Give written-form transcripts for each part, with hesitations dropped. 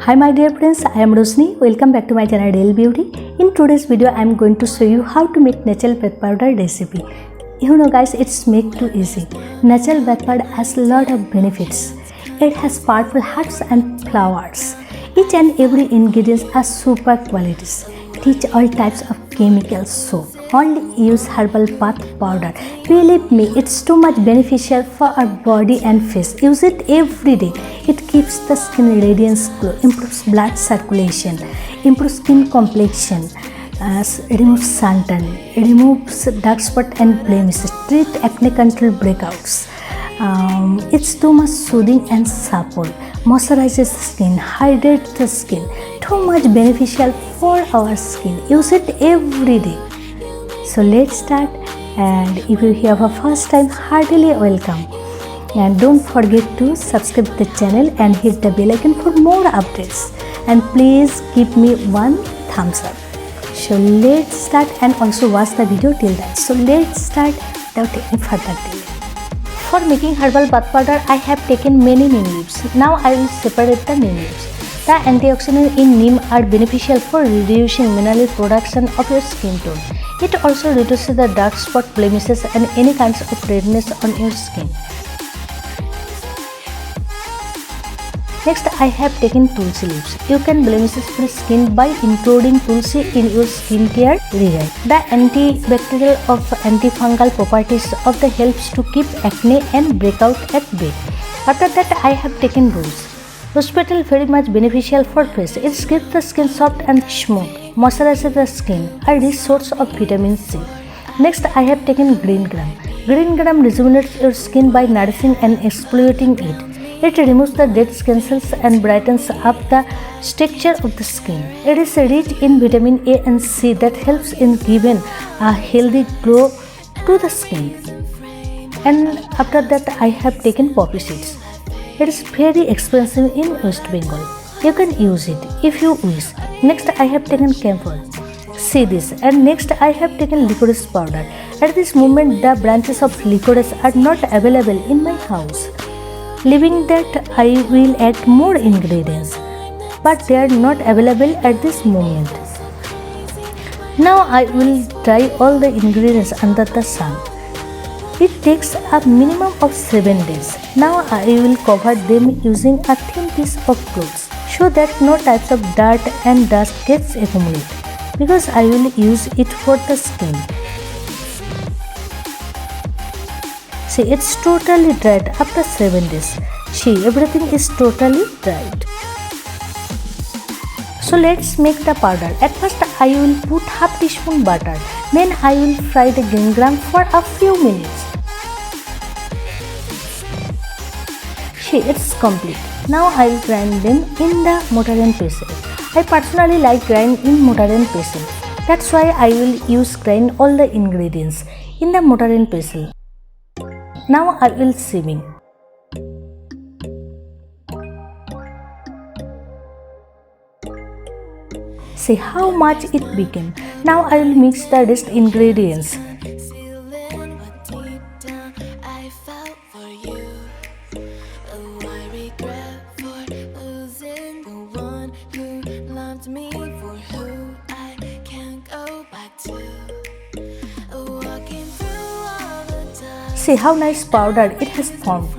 Hi my dear friends, I am Rosni. Welcome back to my channel Real Beauty. In today's video, I am going to show you how to make natural bath powder recipe. You know guys, it's make too easy. Natural bath powder has a lot of benefits. It has powerful herbs and flowers. Each and every ingredient has super qualities. Teach all types of chemicals soap. Only use herbal bath powder. Believe me, it's too much beneficial for our body and face. Use it every day. It keeps the skin radiance glow, improves blood circulation, improves skin complexion, removes suntan, removes dark spot and blemishes, treat acne, control breakouts. It's too much soothing and supple, moisturizes skin, hydrates the skin. Too much beneficial for our skin. Use it every day. So let's start, and if you here for first time, heartily welcome, and don't forget to subscribe the channel and hit the bell icon for more updates, and please give me one thumbs up. So let's start, and also watch the video till then. So let's start without any further delay. For making herbal bath powder, I have taken many neem leaves. Now I will separate the neem leaves. The antioxidants in neem are beneficial for reducing mineral production of your skin tone. It also reduces the dark spot, blemishes and any kinds of redness on your skin. Next, I have taken tulsi leaves. You can blemishes-free skin by including tulsi in your skincare regime. The antibacterial of antifungal properties of the helps to keep acne and breakout at bay. After that, I have taken rose. Rose petal very much beneficial for face. It keeps the skin soft and smooth, moisturizes the skin, a rich source of vitamin C. Next, I have taken green gram. Green gram rejuvenates your skin by nourishing and exfoliating it. It removes the dead skin cells and brightens up the texture of the skin. It is rich in vitamin A and C that helps in giving a healthy glow to the skin. And after that, I have taken poppy seeds. It is very expensive in West Bengal. You can use it if you wish. Next, I have taken camphor. See this. And next, I have taken licorice powder. At this moment, the branches of licorice are not available in my house. Leaving that, I will add more ingredients, but they are not available at this moment. Now I will dry all the ingredients under the sun. It takes a minimum of 7 days. Now I will cover them using a thin piece of cloth so that no types of dirt and dust gets accumulated, because I will use it for the skin. See, it's totally dried after 7 days. See, everything is totally dried. So let's make the powder. At first I will put half teaspoon butter. Then I will fry the green gram for a few minutes. See, it's complete. Now I will grind them in the mortar and pestle. I personally like grind in mortar and pestle. That's why I will use grind all the ingredients in the mortar and pestle. Now I will sieving. See how much it became. Now I will mix the rest ingredients. See how nice powder it has formed.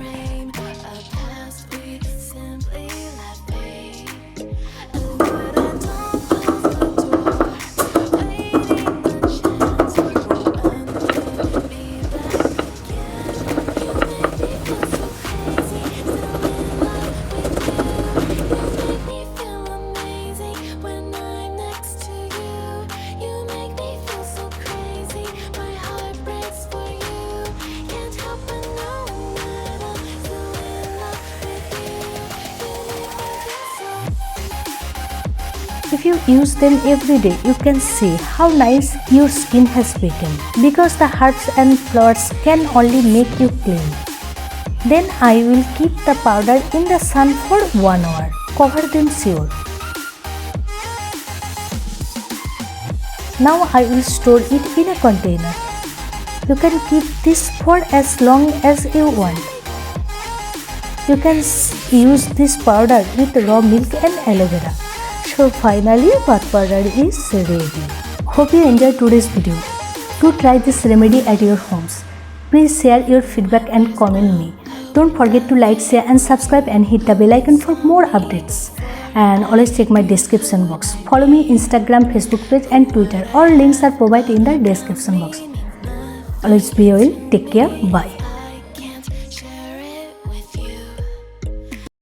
If you use them every day, you can see how nice your skin has become, because the herbs and flowers can only make you clean. Then I will keep the powder in the sun for 1 hour. Cover them sure. Now I will store it in a container. You can keep this for as long as you want. You can use this powder with raw milk and aloe vera. So finally bath powder is ready. Hope you enjoyed today's video. Do try this remedy at your homes. Please share your feedback and comment me. Don't forget to like, share and subscribe and hit the bell icon for more updates. And always check my description box. Follow me Instagram, Facebook page and Twitter. All links are provided in the description box. Always be well. Take care. Bye.